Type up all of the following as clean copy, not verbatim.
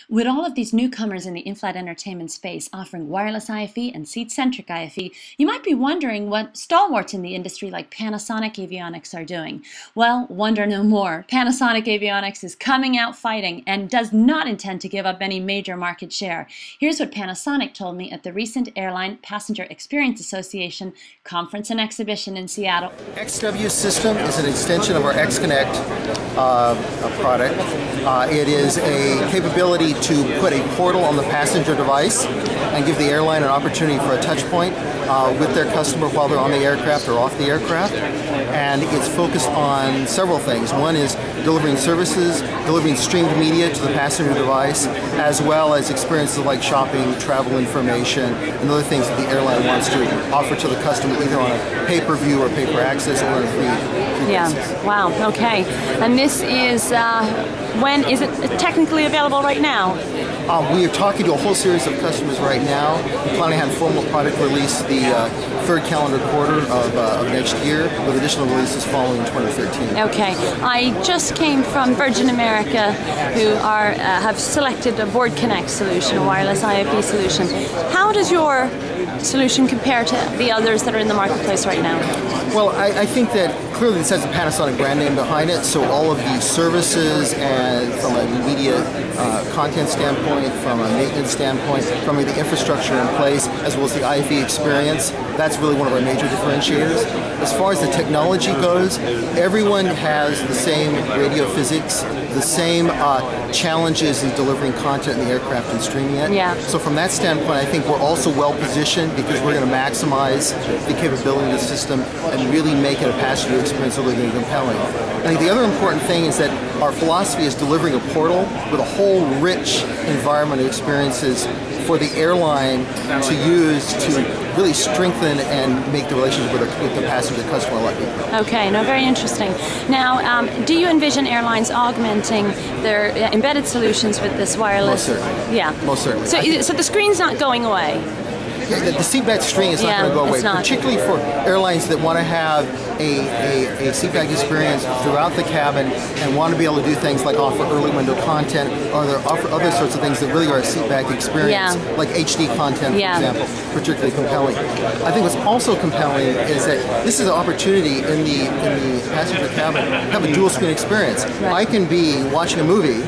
With all of these newcomers in the in-flight entertainment space offering wireless IFE and seat-centric IFE, you might be wondering what stalwarts in the industry like Panasonic Avionics are doing. Well, wonder no more. Panasonic Avionics is coming out fighting and does not intend to give up any major market share. Here's what Panasonic told me at the recent Airline Passenger Experience Association conference and exhibition in Seattle. XW system is an extension of our XConnect product. It is a capability to put a portal on the passenger device and give the airline an opportunity for a touch point with their customer while they're on the aircraft or off the aircraft. And it's focused on several things. One is delivering services, delivering streamed media to the passenger device, as well as experiences like shopping, travel information, and other things that the airline wants to offer to the customer either on a pay-per-view or pay-per-access or a free Yeah, wow, okay. And this is, when is it technically available right now? We are talking to a whole series of customers right now. We plan to have formal product release the third calendar quarter of next year, with additional releases following 2013. Okay, I just came from Virgin America, who have selected a Board Connect solution, a wireless IFE solution. How does your solution compare to the others that are in the marketplace right now? Well, I think that clearly this has the Panasonic brand name behind it, so all of the services and from a media content standpoint, from a maintenance standpoint, from the infrastructure in place, as well as the IFE experience, that's really one of our major differentiators. As far as the technology goes, everyone has the same radio physics, the same challenges in delivering content in the aircraft and streaming it. Yeah. So from that standpoint, I think we're also well positioned because we're going to maximize the capability of the system and really make it a passenger experience that really compelling. I think the other important thing is that our philosophy is delivering a portal with a whole rich environment of experiences for the airline to use to really strengthen and make the relationship with the passenger customer a lot deeper. Okay, no, very interesting. Now, do you envision airlines augmenting their embedded solutions with this wireless? Most certainly. Yeah. Most certainly. So the screen's not going away? The seatback string is not going to go away, particularly for airlines that want to have a seatback experience throughout the cabin and want to be able to do things like offer early window content or offer other sorts of things that really are a seatback experience, like HD content, for example, particularly compelling. I think what's also compelling is that this is an opportunity in the passenger cabin to have a dual screen experience. I can be watching a movie,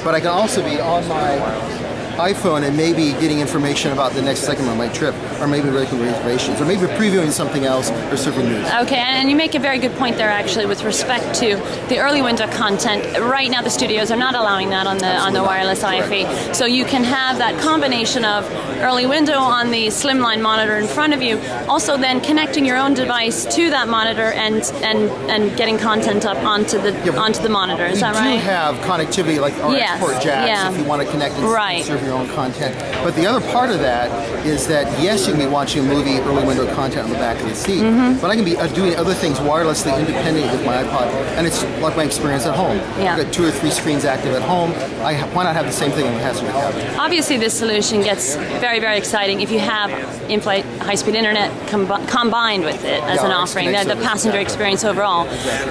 but I can also be on my iPhone and maybe getting information about the next segment of my trip, or maybe making reservations, or maybe previewing something else or surfing news. Okay, and you make a very good point there actually with respect to the early window content. Right now the studios are not allowing that on the wireless IFE. So you can have that combination of early window on the slimline monitor in front of you, also then connecting your own device to that monitor and getting content up onto the monitor. Is that right? We do have connectivity like our export jacks if you want to connect and serve your own content. But the other part of that is that yes, you can be watching a movie, early window content on the back of the seat, but I can be doing other things wirelessly independent with my iPod, and it's like my experience at home. I've got 2 or 3 screens active at home. Why not have the same thing in the passenger cabin? Obviously this solution gets very, very exciting if you have in-flight high-speed internet combined with it as an offering, the passenger experience overall.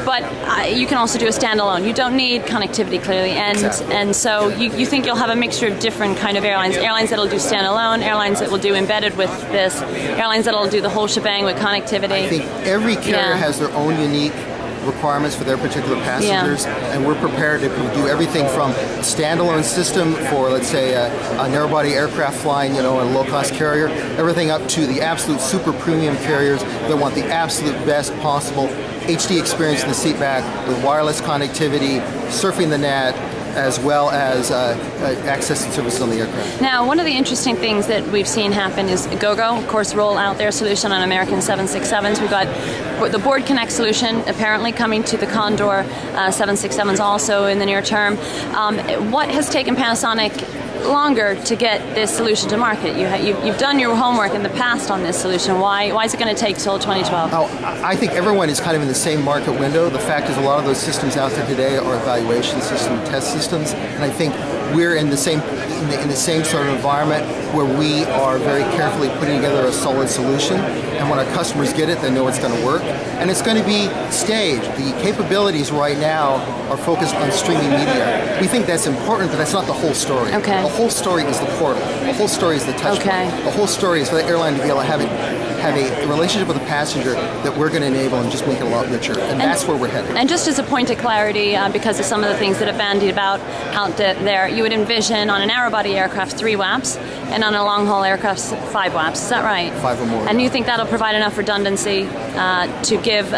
But you can also do a standalone. You don't need connectivity clearly, and so you think you'll have a mixture of different kind of airlines that'll do standalone, airlines that will do embedded with this, airlines that'll do the whole shebang with connectivity. I think every carrier has their own unique requirements for their particular passengers, and we're prepared to do everything from a standalone system for, let's say, a narrow-body aircraft flying, a low-cost carrier, everything up to the absolute super premium carriers that want the absolute best possible HD experience in the seat back with wireless connectivity, surfing the net, as well as access and services on the aircraft. Now, one of the interesting things that we've seen happen is GoGo, of course, roll out their solution on American 767s. We've got the Board Connect solution apparently coming to the Condor 767s also in the near term. What has taken Panasonic longer to get this solution to market? You've done your homework in the past on this solution. Why is it going to take till 2012? I think everyone is kind of in the same market window. The fact is a lot of those systems out there today are evaluation systems, test systems, and I think we're in the same sort of environment where we are very carefully putting together a solid solution. and when our customers get it, they know it's going to work. And it's going to be staged. The capabilities right now are focused on streaming media. We think that's important, but that's not the whole story. Okay. The whole story is the portal. The whole story is the touch point. The whole story is for the airline to be able to have a relationship with a passenger that we're going to enable and just make it a lot richer. And that's where we're headed. And just as a point of clarity, because of some of the things that have bandied about out there, you would envision on an narrow-body aircraft 3 WAPs, and on a long-haul aircraft 5 WAPs. Is that right? 5 or more. And you think that'll provide enough redundancy to give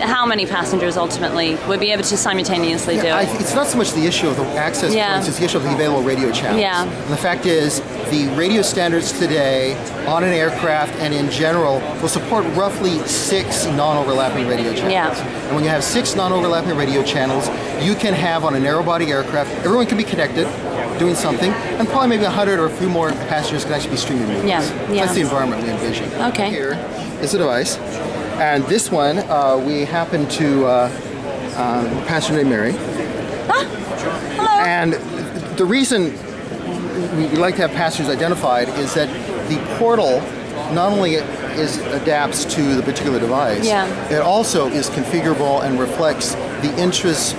how many passengers ultimately would be able to simultaneously do it? It's not so much the issue of the access points, it's the issue of the available radio channels. And the fact is, the radio standards today on an aircraft and in general will support roughly 6 non-overlapping radio channels. And when you have 6 non-overlapping radio channels, you can have on a narrow-body aircraft, everyone can be connected, doing something, and probably maybe 100 or a few more passengers can actually be streaming movies. That's the environment we envision. Here is the device. And this one, we happen to passenger named Mary. Hello. And the reason we like to have passengers identified is that the portal not only adapts to the particular device, it also is configurable and reflects the interests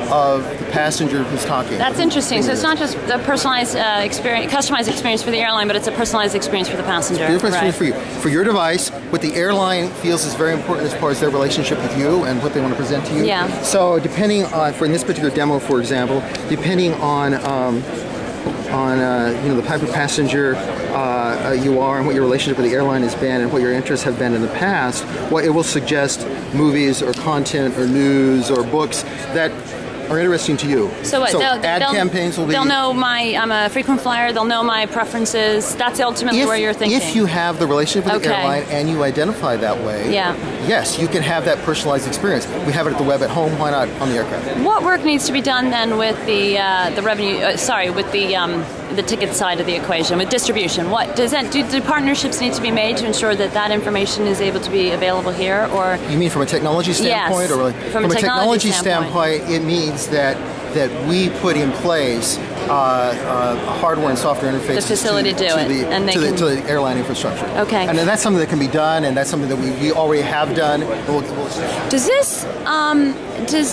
of the passenger who's talking. That's interesting. So it's not just a personalized experience, customized experience for the airline, but it's a personalized experience for the passenger. It's a different experience for you. For your device, what the airline feels is very important as far as their relationship with you and what they want to present to you. So depending on, for in this particular demo, for example, depending on the type of passenger you are and what your relationship with the airline has been and what your interests have been in the past, what it will suggest movies or content or news or books that are interesting to you. So what? Ad campaigns will be... They'll know I'm a frequent flyer, they'll know my preferences. That's ultimately where you're thinking. If you have the relationship with the airline and you identify that way, yes, you can have that personalized experience. We have it at the web at home, why not on the aircraft? What work needs to be done then with the revenue, with the ticket side of the equation, with distribution? What does that do partnerships need to be made to ensure that that information is able to be available here? Or you mean from a technology standpoint? Or from a technology standpoint, it means that we put in place hardware and software interfaces the facility to the airline infrastructure. And then that's something that can be done, and that's something that we already have done. Does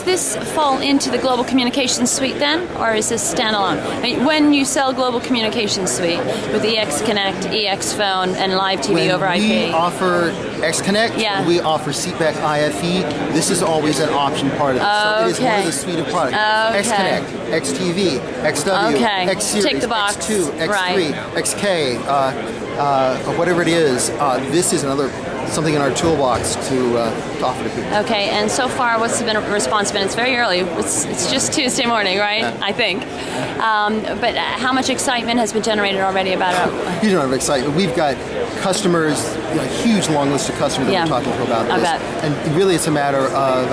this fall into the global communications suite then, or is this standalone? I mean, when you sell global communications suite with EX Connect, EX Phone, and live TV over IP, we offer X Connect, we offer seatback IFE. This is always an option part of it. So it is one of the suite of products. X Connect, X TV, XW, X Series, Tick the box. X2, X3, XK, whatever it is. This is something in our toolbox to offer to people. And so far, what's the response been? It's very early. It's just Tuesday morning, right? I think. But how much excitement has been generated already about it? Huge amount of excitement. We've got customers, a huge long list of customers that we're talking to about this. And really, it's a matter of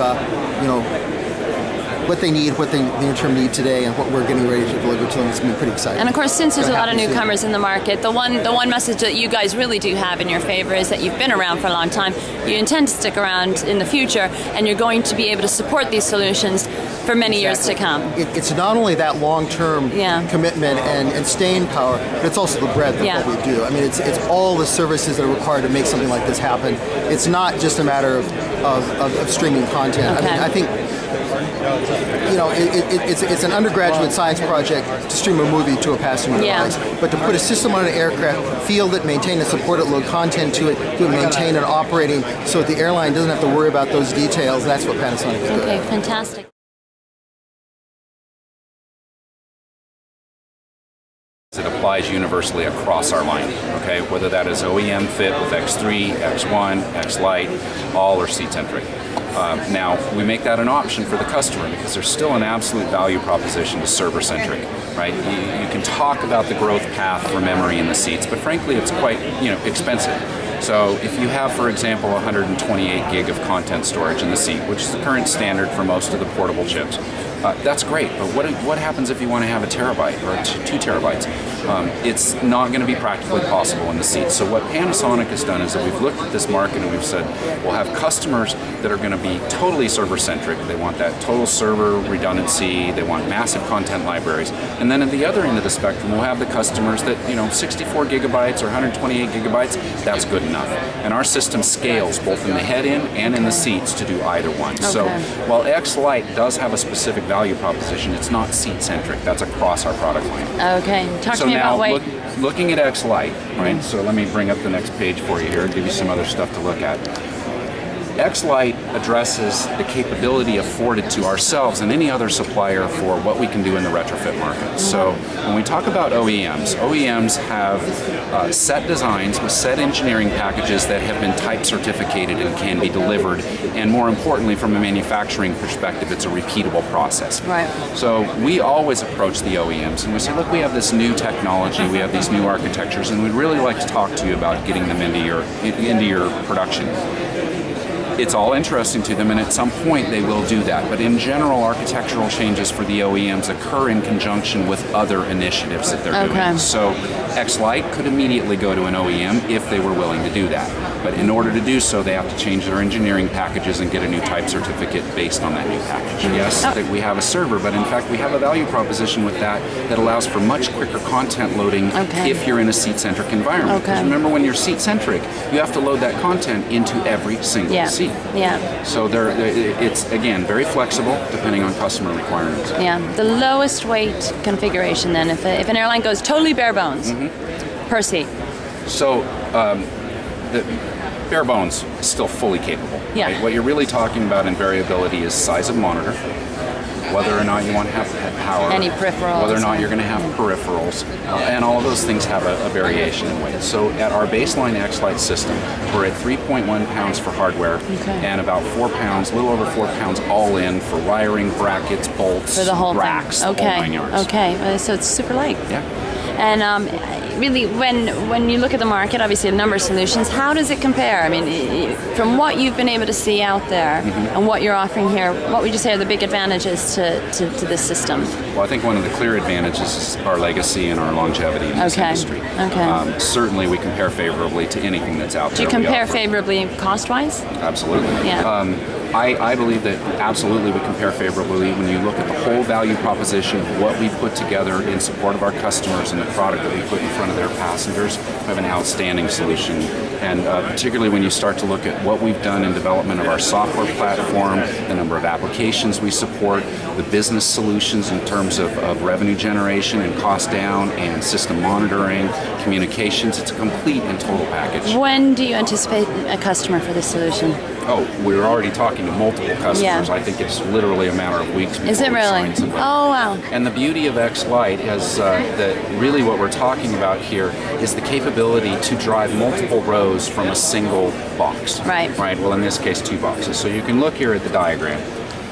what they need, what they near-term need today, and what we're getting ready to deliver to them. It's going to be pretty exciting. And of course, since there's a lot of newcomers in the market, the one message that you guys really do have in your favor is that you've been around for a long time. You intend to stick around in the future, and you're going to be able to support these solutions for many years to come. It's not only that long-term commitment and staying power, but it's also the breadth of what we do. I mean, it's all the services that are required to make something like this happen. It's not just a matter of streaming content. I mean, I think it's an undergraduate science project to stream a movie to a passenger device, but to put a system on an aircraft, field it, maintain and support it, load content to it, maintain and operating, so that the airline doesn't have to worry about those details. That's what Panasonic is good at. Fantastic. It applies universally across our line, whether that is OEM fit with X3, X1, X Lite, all are seat-centric. Now, we make that an option for the customer because there's still an absolute value proposition to server-centric, right? You can talk about the growth path for memory in the seats, but frankly, it's quite expensive. So if you have, for example, 128 gig of content storage in the seat, which is the current standard for most of the portable chips, That's great, but what happens if you want to have a terabyte or 2 terabytes? It's not going to be practically possible in the seat. So what Panasonic has done is that we've looked at this market and we've said we'll have customers that are going to be totally server-centric. They want that total server redundancy. They want massive content libraries. And then at the other end of the spectrum, we'll have the customers that, 64 gigabytes or 128 gigabytes, that's good enough. And our system scales both in the head-end and in the seats to do either one. Okay. So while X Lite does have a specific value proposition, it's not seat-centric. That's across our product line. Okay. Talk to me about weight. Looking at X Lite, right? So let me bring up the next page for you here and give you some other stuff to look at. X Lite addresses the capability afforded to ourselves and any other supplier for what we can do in the retrofit market. So when we talk about OEMs have set designs with set engineering packages that have been type certificated and can be delivered, and more importantly from a manufacturing perspective, it's a repeatable process. Right. So we always approach the OEMs and we say, look, we have this new technology, we have these new architectures, and we'd really like to talk to you about getting them into your production. It's all interesting to them, and at some point they will do that. But in general, architectural changes for the OEMs occur in conjunction with other initiatives that they're doing. So X Lite could immediately go to an OEM if they were willing to do that. But in order to do so, they have to change their engineering packages and get a new type certificate based on that new package. Yes, that we have a server, but in fact we have a value proposition with that allows for much quicker content loading if you're in a seat-centric environment. Because remember, when you're seat-centric, you have to load that content into every single seat. Yeah. So it's, again, very flexible depending on customer requirements. Yeah. The lowest weight configuration then, if an airline goes totally bare bones per seat. So the bare bones is still fully capable. Yeah. Right? What you're really talking about in variability is size of monitor, whether or not you want to have head power, any peripherals, whether or not you're going to have peripherals, and all of those things have a variation in weight. So at our baseline X Lite system, we're at 3.1 pounds for hardware and about 4 pounds, a little over 4 pounds all in for wiring, brackets, bolts, for the whole racks, thing. the whole 9 yards. Okay, so it's super light. Yeah. And really, when you look at the market, obviously a number of solutions, how does it compare? I mean, from what you've been able to see out there and what you're offering here, what would you say are the big advantages to this system? Well, I think one of the clear advantages is our legacy and our longevity in this industry. Certainly we compare favorably to anything that's out there. Do you compare favorably cost-wise? Absolutely. Yeah. I believe that absolutely we compare favorably when you look at the whole value proposition of what we put together in support of our customers and the product that we put in front of their passengers. We have an outstanding solution, and particularly when you start to look at what we've done in development of our software platform, the number of applications we support, the business solutions in terms of revenue generation and cost down and system monitoring, communications. It's a complete and total package. When do you anticipate a customer for this solution? Oh, we're already talking to multiple customers. Yeah. I think it's literally a matter of weeks before Is it really? Oh, wow. And the beauty of X Lite is that really what we're talking about here is the capability to drive multiple rows from a single box. Right. Right. Well, in this case, 2 boxes. So you can look here at the diagram.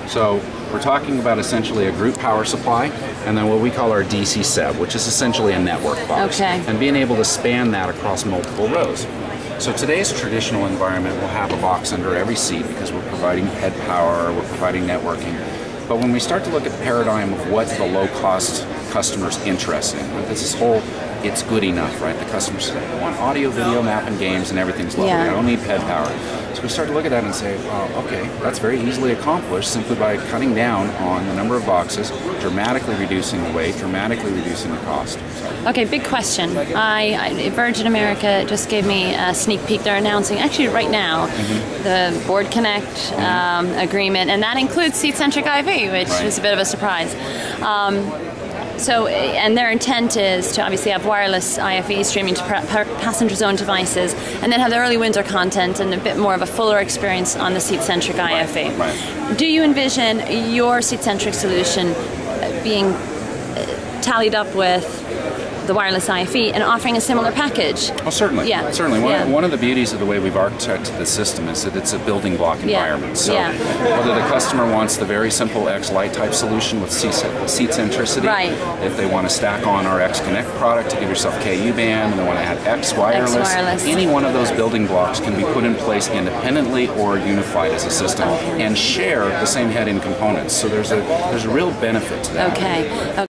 So we're talking about essentially a group power supply and then what we call our DC SEB, which is essentially a network box. Okay. And being able to span that across multiple rows. So today's traditional environment will have a box under every seat because we're providing head power, we're providing networking. But when we start to look at the paradigm of what the low-cost customer's interested in, right? This whole it's good enough, right? The customers say, I want audio, video, map, and games, and everything's lovely. I don't need head power. So we start to look at that and say, well, okay, that's very easily accomplished simply by cutting down on the number of boxes, dramatically reducing the weight, dramatically reducing the cost. Okay, big question. Virgin America just gave me a sneak peek. They're announcing, actually right now, the Board Connect agreement, and that includes seat-centric IFE, which is a bit of a surprise. And their intent is to obviously have wireless IFE streaming to passengers' own devices, and then have the early winter content and a bit more of a fuller experience on the seat-centric IFE. Right. Do you envision your seat-centric solution being tallied up with the wireless IFE and offering a similar package. Oh, certainly. Yeah. Certainly. Yeah. One of the beauties of the way we've architected the system is that it's a building block environment. So whether the customer wants the very simple X Lite type solution with seat centricity, right. if they want to stack on our X Connect product to give yourself KU band, and they want to add X wireless, any one of those building blocks can be put in place independently or unified as a system and share the same head-in components. So there's a real benefit to that. Okay.